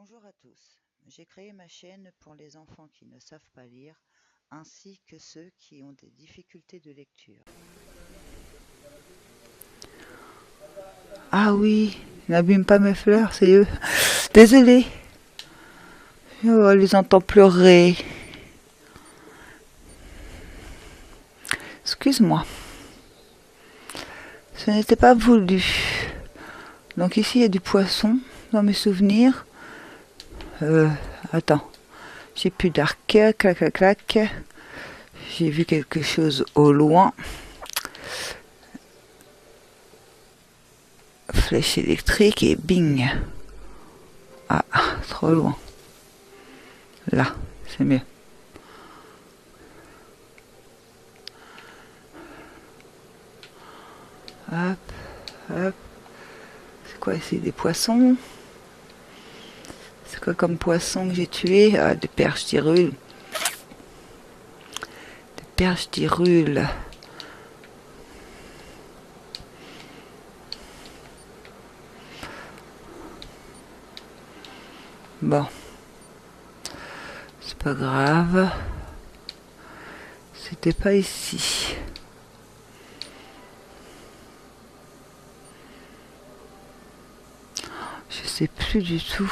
Bonjour à tous. J'ai créé ma chaîne pour les enfants qui ne savent pas lire, ainsi que ceux qui ont des difficultés de lecture. Ah oui, n'abîme pas mes fleurs, c'est eux. Désolée. Oh, je les entends pleurer. Excuse-moi. Ce n'était pas voulu. Donc ici, il y a du poisson dans mes souvenirs. Euh, Attends. J'ai plus d'arc. Clac, clac, clac. J'ai vu quelque chose au loin. Flèche électrique et bing. Ah, trop loin. Là, c'est mieux. Hop, hop. C'est quoi ici? Des poissons? C'est quoi comme poisson que j'ai tué? Ah, des perches d'irule. Des perches d'irule. Bon, c'est pas grave. C'était pas ici. Je sais plus du tout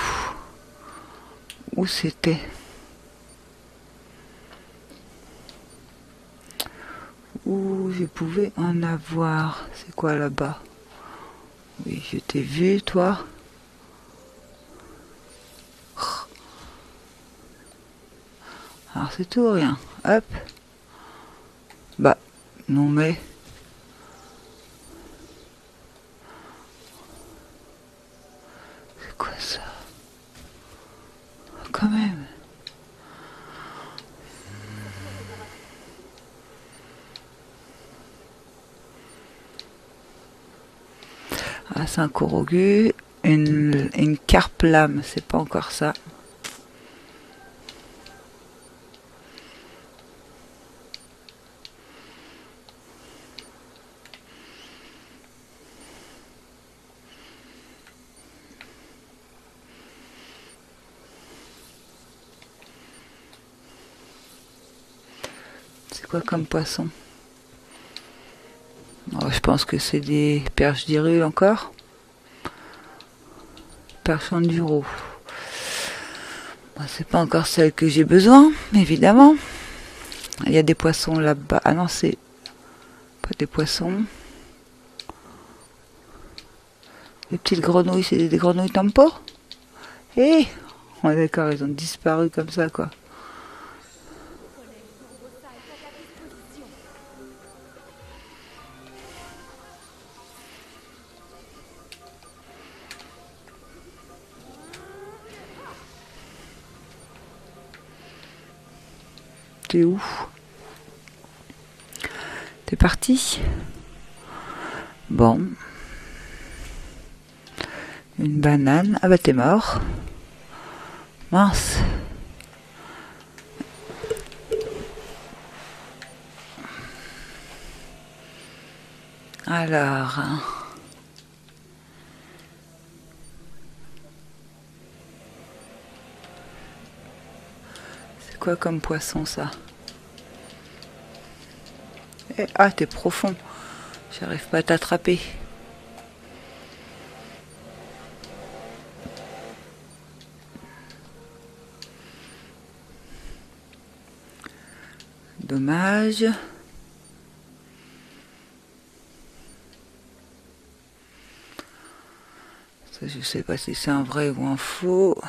où c'était. Où je pouvais en avoir. C'est quoi là-bas? Oui, je t'ai vu, toi. Alors c'est tout ou rien. Hop. Bah, non mais. C'est quoi ça? Quand même. Ah, c'est un corogu. Une carpe lame, c'est pas encore ça. C'est quoi comme poisson? Oh, je pense que c'est des perches d'irule encore. Perche enduro. Bon, c'est pas encore celle que j'ai besoin, évidemment. Il y a des poissons là-bas. Ah non, c'est pas des poissons. Les petites grenouilles, c'est des grenouilles tampo. Eh, on est d'accord, ils ont disparu comme ça, quoi. T'es où? T'es parti? Bon. Une banane. Ah bah t'es mort. Mince. Alors, hein. C'est quoi comme poisson ça? Ah, t'es profond. J'arrive pas à t'attraper. Dommage. Ça, je sais pas si c'est un vrai ou un faux.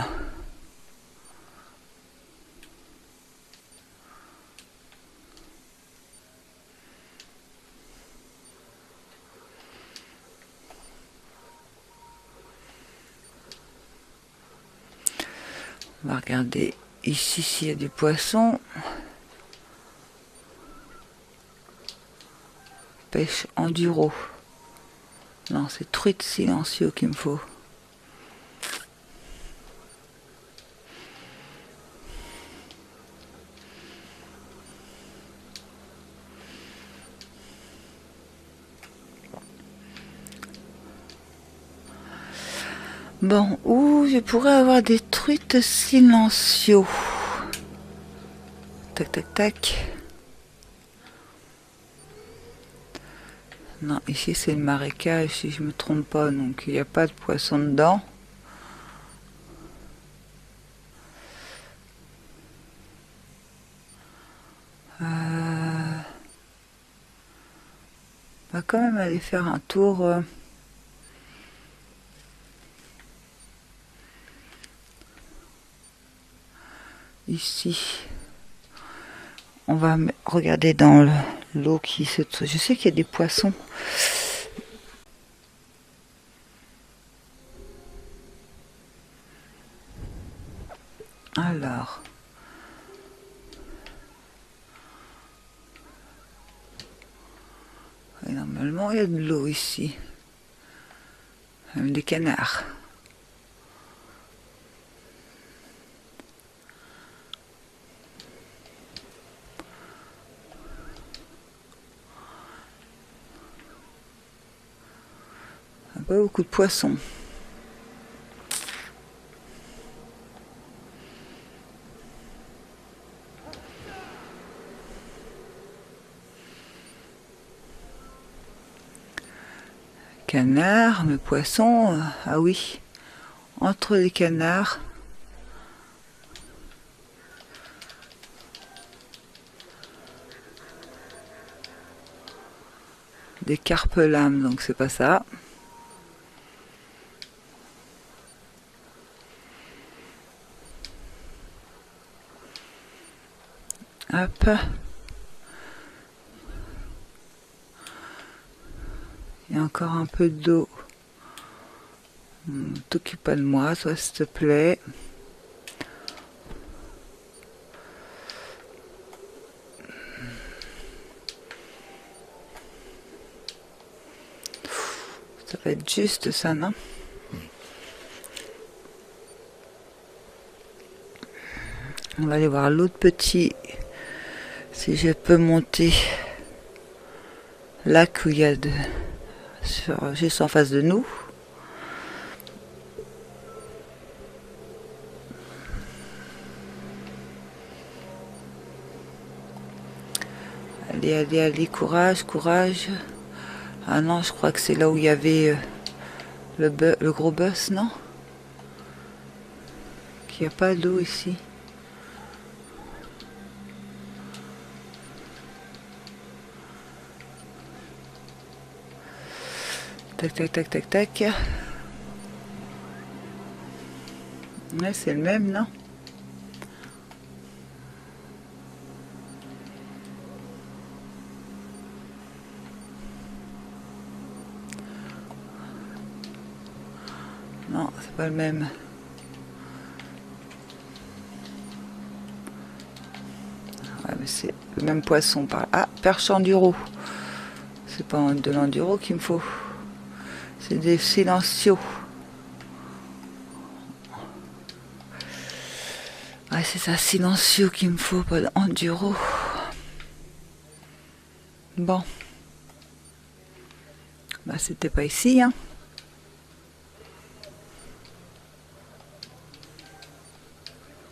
On va regarder ici s'il y a du poisson. Pêche enduro. Non, c'est truite silencieux qu'il me faut. Bon, où je pourrais avoir des truites silencieux. Tac, tac, tac. Non, ici c'est le marécage, si je me trompe pas, donc il n'y a pas de poisson dedans. On va quand même aller faire un tour. Ici. On va regarder dans l'eau qui se trouve. Je sais qu'il y a des poissons. Alors. Et normalement, il y a de l'eau ici. Même des canards. Pas beaucoup de poissons. Canards, mais poissons, ah oui, entre les canards. Des carpes-lames, donc c'est pas ça. Hop. Il y a encore un peu d'eau. T'occupe pas de moi, toi, s'il te plaît. Ça va être juste ça, non? On va aller voir l'autre petit. Si je peux monter lac où il y a juste en face de nous. Allez, allez, allez, courage, courage. Ah non, je crois que c'est là où il y avait le gros bus, non? Qu'il n'y a pas d'eau ici. Tac, tac, tac, tac, tac. Ouais, c'est le même, non? Non, c'est pas le même. Ouais, mais c'est le même poisson par là. Ah, perche enduro. C'est pas de l'enduro qu'il me faut. C'est des silencieux. Ouais, c'est ça, silencieux qu'il me faut, pas d'enduro. Bon. Bah, c'était pas ici, hein.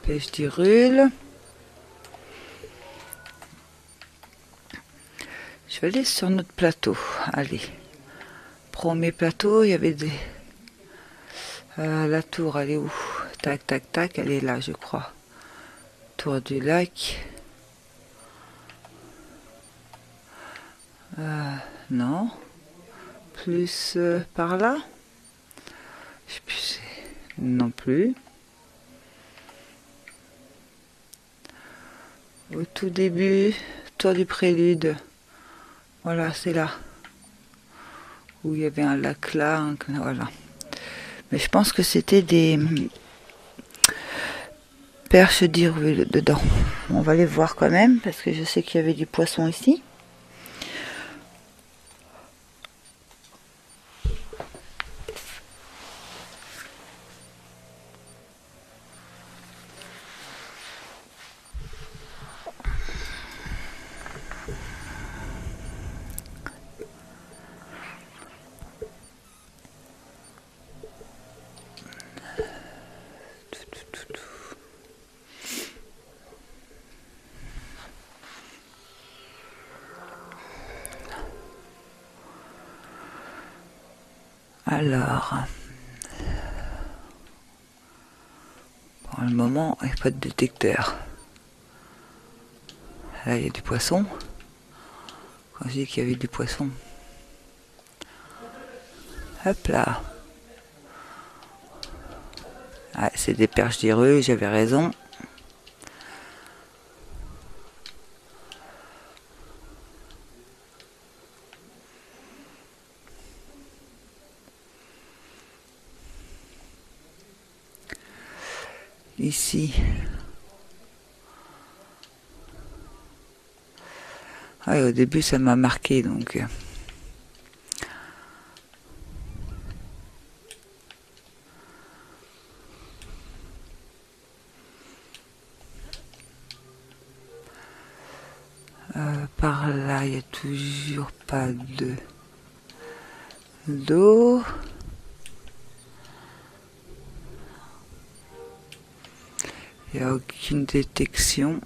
Pêche d'irule. Je vais aller sur notre plateau. Allez. Premier plateau, il y avait des... la tour, elle est où? Tac, tac, tac, elle est là, je crois. Tour du lac. Non. Plus par là. Je sais plus. Non plus. Au tout début, tour du prélude. Voilà, c'est là. Où il y avait un lac là. Voilà. Mais je pense que c'était des perches d'irule dedans. On va les voir quand même, parce que je sais qu'il y avait du poisson ici. Alors, pour le moment, il n'y a pas de détecteur. Là, il y a du poisson. Quand je dis qu'il y avait du poisson. Hop là. Ah, c'est des perches d'ireux, j'avais raison. Ici. Ah, au début, ça m'a marqué, donc. Par là, il n'y a toujours pas d'eau. Il n'y a aucune détection.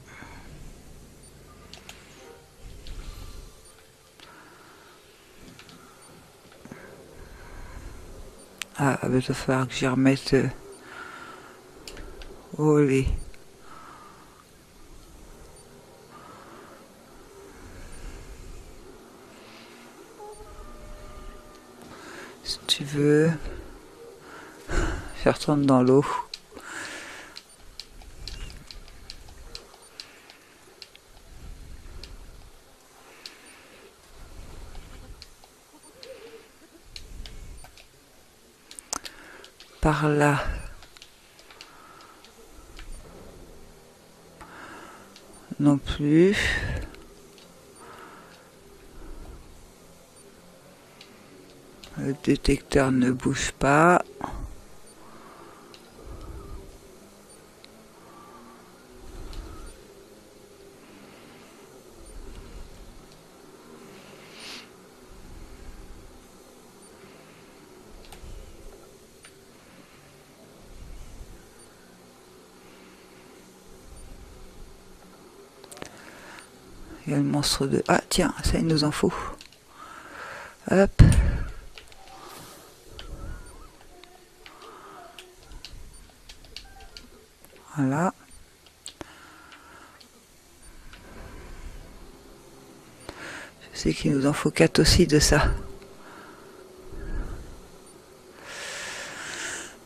Ah, il va falloir que j'y remette au lait. Si tu veux, je retourne dans l'eau. Par là. Non plus. Le détecteur ne bouge pas. Il y a le monstre de... Ah tiens, ça il nous en faut. Hop. Voilà. Je sais qu'il nous en faut 4 aussi de ça.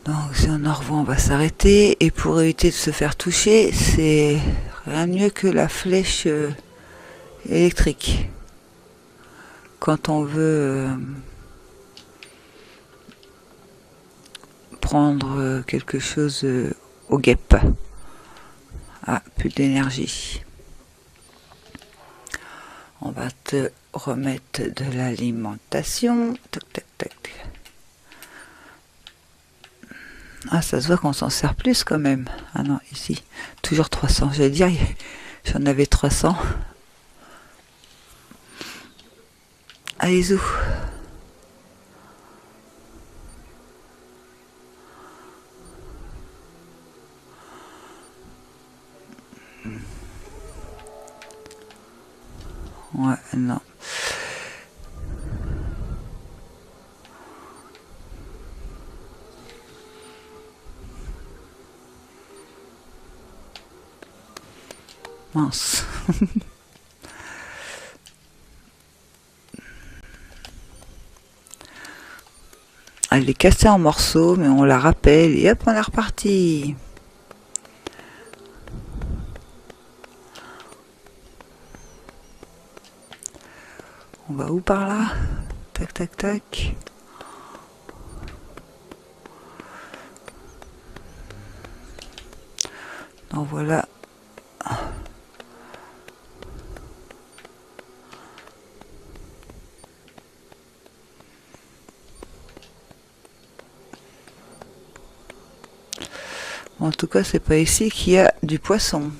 Donc si on en revoit, on va s'arrêter. Et pour éviter de se faire toucher, c'est rien de mieux que la flèche électrique. Quand on veut prendre quelque chose au guêpe. Ah, plus d'énergie. On va te remettre de l'alimentation. Tac, tac, tac. Ah, ça se voit qu'on s'en sert plus quand même. Ah non, ici, toujours 300. J'allais dire, j'en avais 300. Allez, où? Ouais, non. Mince. Elle est cassée en morceaux, mais on la rappelle et hop, on est reparti. On va où par là? Tac, tac, tac. Donc voilà. En tout cas, c'est pas ici qu'il y a du poisson.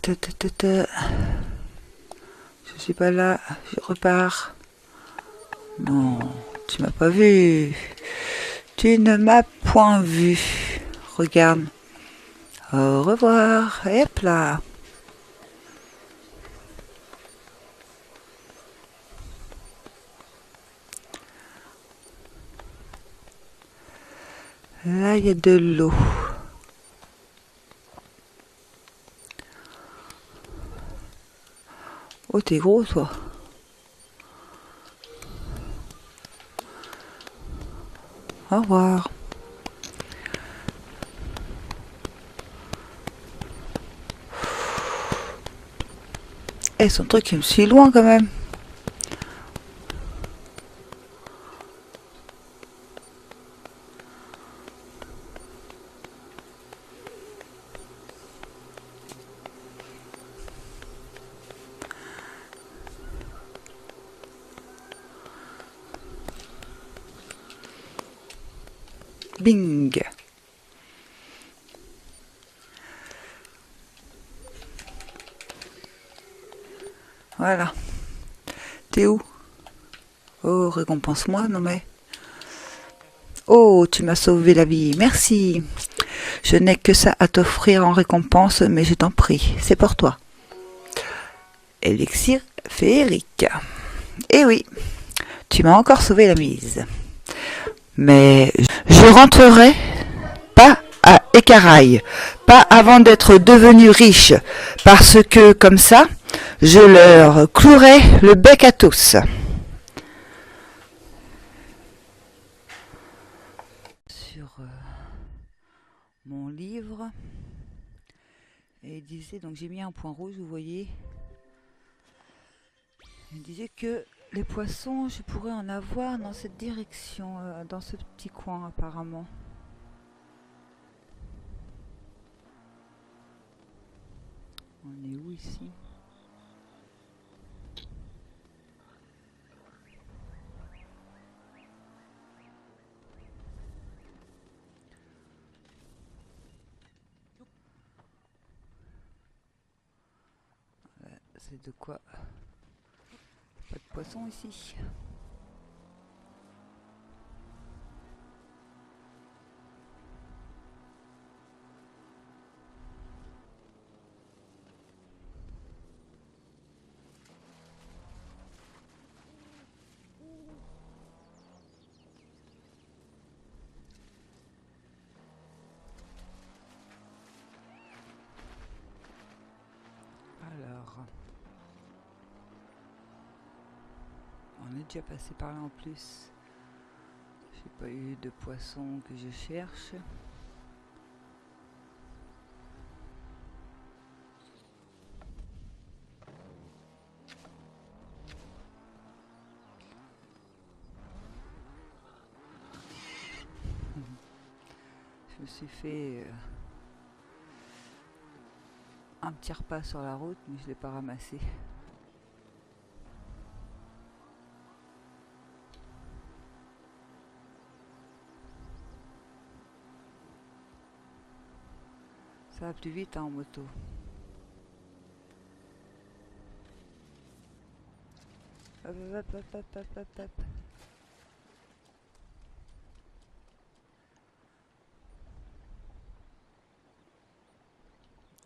Je suis pas là, je repars. Non, tu m'as pas vu. Tu ne m'as point vu. Regarde. Au revoir. Et hop là. Là, il y a de l'eau. Oh, t'es gros, toi. Au revoir. Eh, son truc, il me suit loin quand même. Bing. Voilà. T'es où? Oh, récompense-moi, non mais... Oh, tu m'as sauvé la vie, merci. Je n'ai que ça à t'offrir en récompense, mais je t'en prie, c'est pour toi. Élixir féerique. Eh oui, tu m'as encore sauvé la mise. Mais je rentrerai pas à Écaraille, pas avant d'être devenu riche, parce que comme ça, je leur clouerai le bec à tous. Sur mon livre, et il disait, donc j'ai mis un point rouge, vous voyez, il disait que les poissons, je pourrais en avoir dans cette direction, dans ce petit coin apparemment. On est où ici? C'est de quoi? Pas de poisson ici. Alors, on est déjà passé par là en plus. J'ai pas eu de poisson que je cherche. Je me suis fait un petit repas sur la route, mais je l'ai pas ramassé. Ça va plus vite hein, en moto. Hop, hop, hop, hop, hop, hop, hop.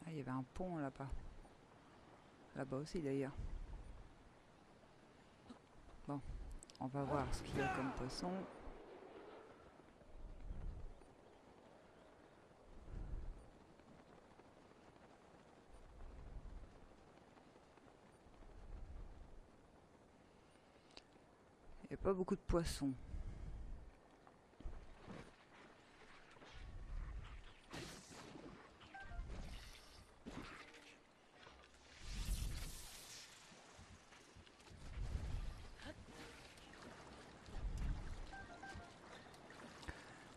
Ah, il y avait un pont là-bas. Là-bas aussi d'ailleurs. Bon, on va voir ce qu'il y a comme poisson. Il n'y a pas beaucoup de poissons.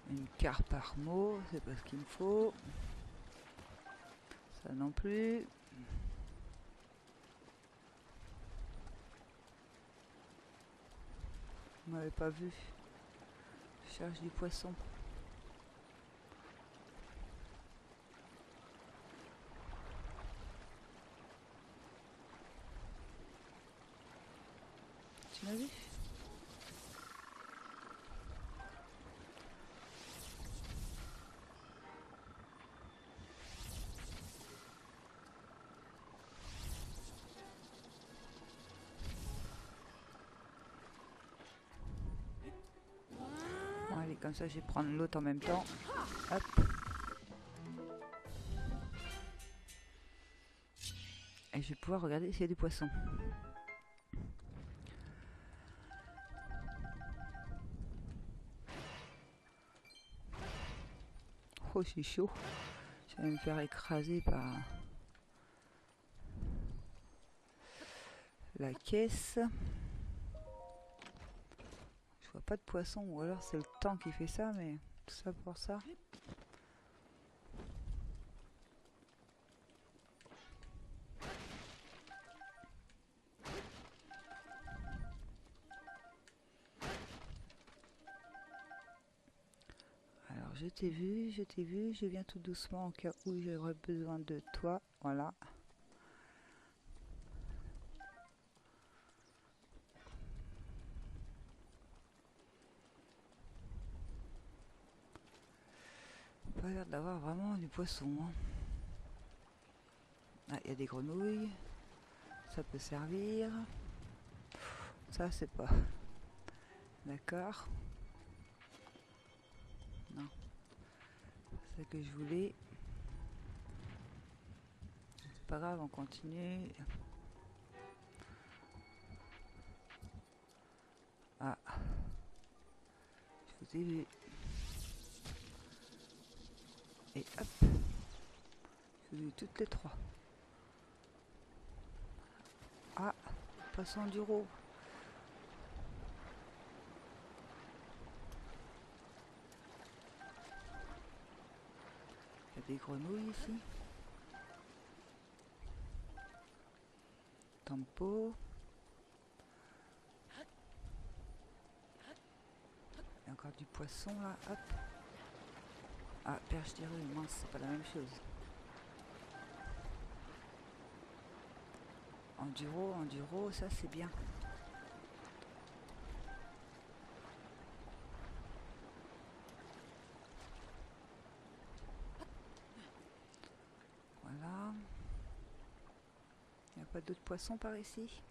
Une carpe armo, c'est pas ce qu'il me faut. Ça non plus. Vous m'avez pas vu. Je cherche du poisson. Tu m'as vu? Bon, allez, comme ça, je vais prendre l'autre en même temps. Hop. Et je vais pouvoir regarder s'il y a des poissons. Oh, c'est chaud. Je vais me faire écraser par la caisse. Je vois pas de poisson, ou alors c'est le temps qui fait ça, mais tout ça pour ça. Alors je t'ai vu, je viens tout doucement au cas où j'aurais besoin de toi, voilà. Pas l'air d'avoir vraiment du poisson. Hein. Ah, il y a des grenouilles, ça peut servir. Ça c'est pas. D'accord. Non. C'est ce que je voulais. C'est pas grave, on continue. Ah. Je vous ai vu. Et hop. Je vous ai vu toutes les trois. Ah. Poisson du rô. Il y a des grenouilles ici. Tempo. Il y a encore du poisson là. Hop. Ah, perche des rues, mince, c'est pas la même chose. Enduro, ça c'est bien. Voilà. Il n'y a pas d'autres poissons par ici?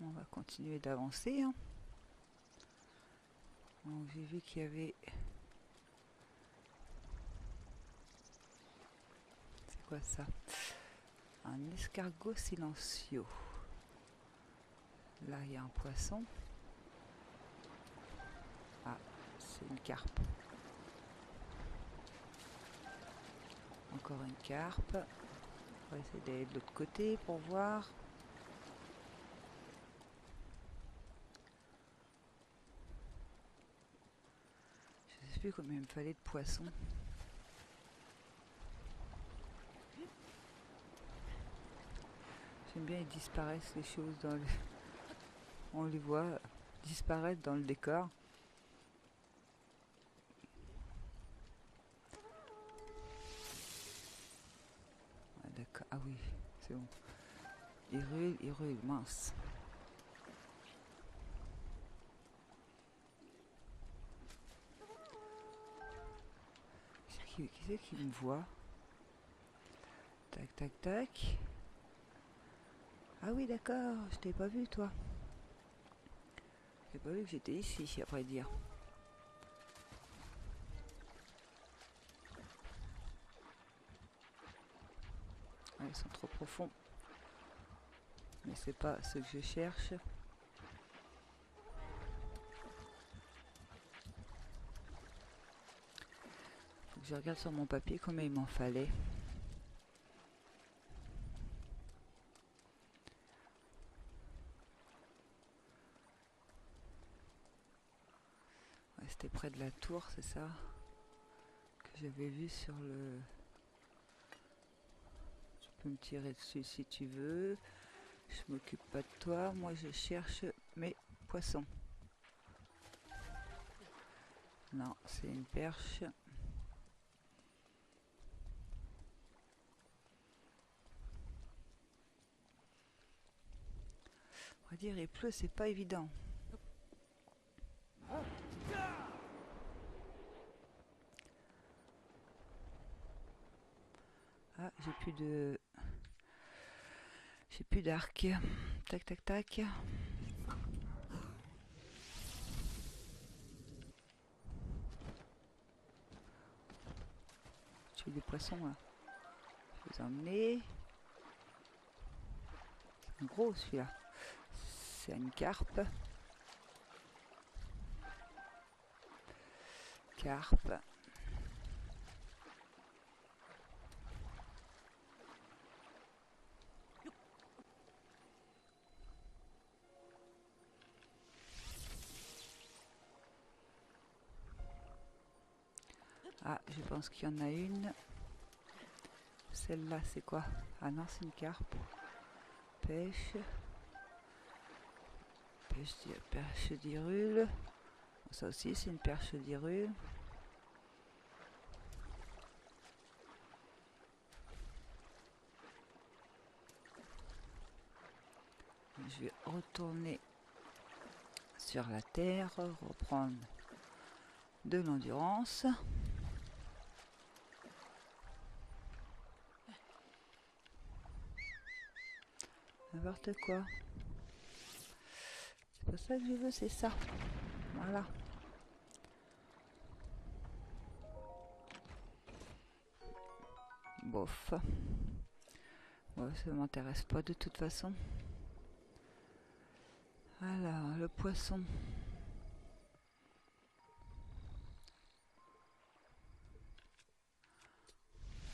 On va continuer d'avancer. Hein. J'ai vu qu'il y avait... C'est quoi ça? Un escargot silencieux. Là, il y a un poisson. Ah, c'est une carpe. Encore une carpe. On va essayer d'aller de l'autre côté pour voir. Je ne sais plus combien il me fallait de poissons. J'aime bien, ils disparaissent les choses dans le... On les voit disparaître dans le décor. Ah, d'accord. Ah oui, c'est bon. Il rue, mince. Qui c'est qui me voit? Tac, tac, tac. Ah oui, d'accord, je t'ai pas vu, toi. J'ai pas vu que j'étais ici, à vrai dire. Ouais, ils sont trop profonds. Mais c'est pas ce que je cherche. Faut que je regarde sur mon papier combien il m'en fallait. Ouais, c'était près de la tour, c'est ça? Que j'avais vu sur le... Tu peux me tirer dessus si tu veux. Je m'occupe pas de toi. Moi, je cherche mes poissons. Non, c'est une perche. va dire, il pleut, c'est pas évident. Ah, j'ai plus d'arc. Tac, tac, tac. J'ai des poissons là. Je vais les emmener. C'est un gros celui-là. C'est une carpe. Carpe. Ah, je pense qu'il y en a une. Celle-là, c'est quoi? Ah non, c'est une carpe. Pêche. Perche d'irule. Ça aussi, c'est une perche d'irule. Je vais retourner sur la terre, reprendre de l'endurance. N'importe quoi. C'est pas ça que je veux, c'est ça. Voilà. Bof. Bon, ça m'intéresse pas de toute façon. Alors, le poisson.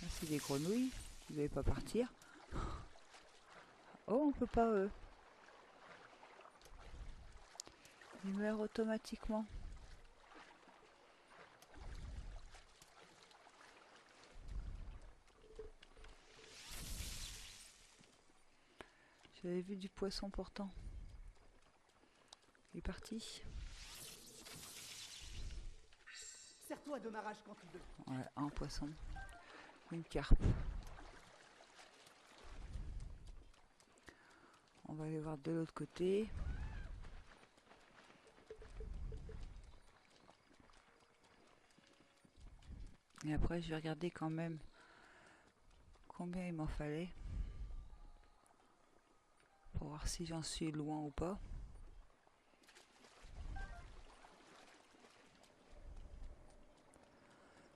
Là, c'est des grenouilles. Ils ne devaient pas partir. Oh, on peut pas eux. Ils meurent automatiquement. J'avais vu du poisson pourtant. Il est parti. Serre-toi de marrage quand tu veux. Ouais, un poisson. Une carpe. On va aller voir de l'autre côté. Et après, je vais regarder quand même combien il m'en fallait. Pour voir si j'en suis loin ou pas.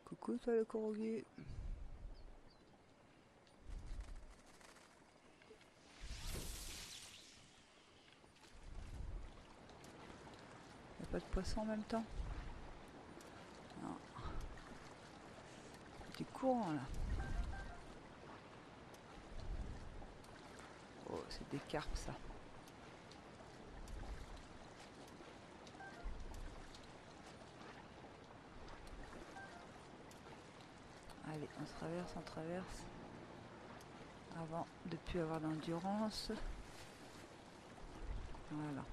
Coucou toi le corrogu. Y'a pas de poisson en même temps? Non. Du courant là. Oh, c'est des carpes ça. Allez, on traverse. Avant de plus avoir d'endurance. Voilà.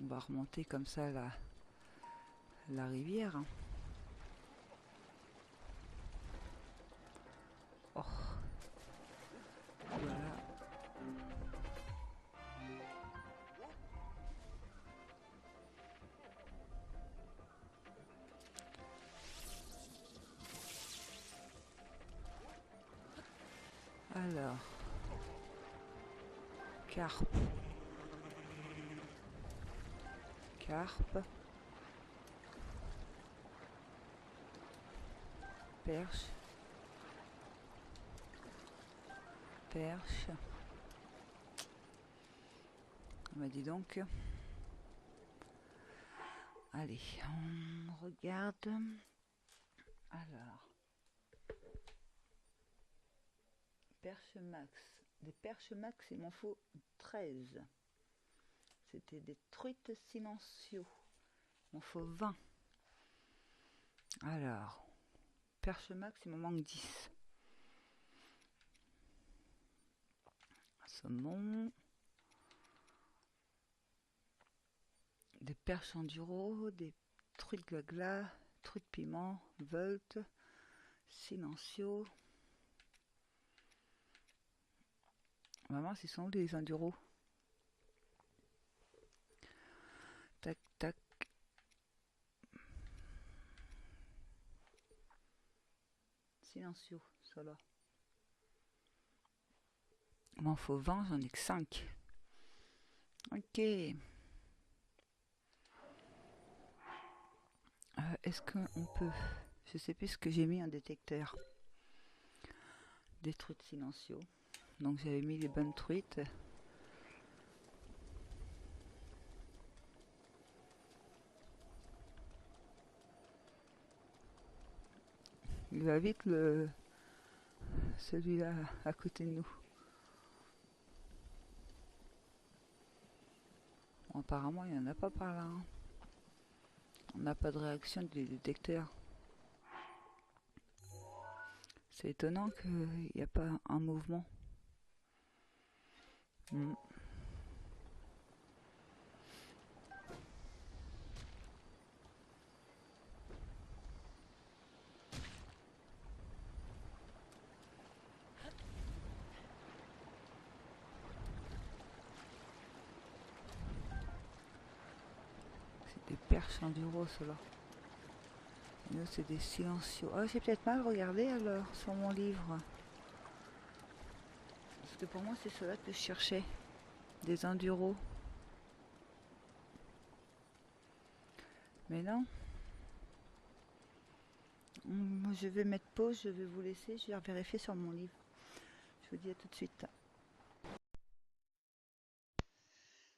On va remonter comme ça la rivière. Oh. Voilà. Alors. Carpe. Carpe. Perche. Perche. On m'a dit donc. Allez, on regarde. Alors. Perche max. Des perches max, il m'en faut 13. C'était des truites silencieux. Il m'en faut 20. Alors. Perche max, il me manque 10. Saumon. Des perches enduro, des truites glagla, truites piment, volt, silencio. Maman, c'est sont où les enduros? Tac, tac. Silencieux, ça là. Il m'en faut 20, j'en ai que 5. Ok. Est-ce qu'on peut... Je sais plus ce que j'ai mis en détecteur. Des truites silencieux. Donc j'avais mis les bonnes truites. Il va vite celui-là à côté de nous. Bon, apparemment il n'y en a pas par là. Hein. On n'a pas de réaction des détecteurs. C'est étonnant qu'il n'y a pas un mouvement. C'est des perches enduro, ceux-là. Nous, c'est des silencieux. Oh, j'ai peut-être mal regardé alors sur mon livre. Parce que pour moi, c'est cela que je cherchais. Des enduros. Mais non. Je vais mettre pause, je vais vous laisser. Je vais vérifier sur mon livre. Je vous dis à tout de suite.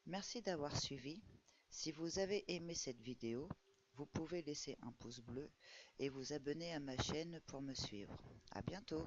Merci d'avoir suivi. Si vous avez aimé cette vidéo, vous pouvez laisser un pouce bleu et vous abonner à ma chaîne pour me suivre. À bientôt!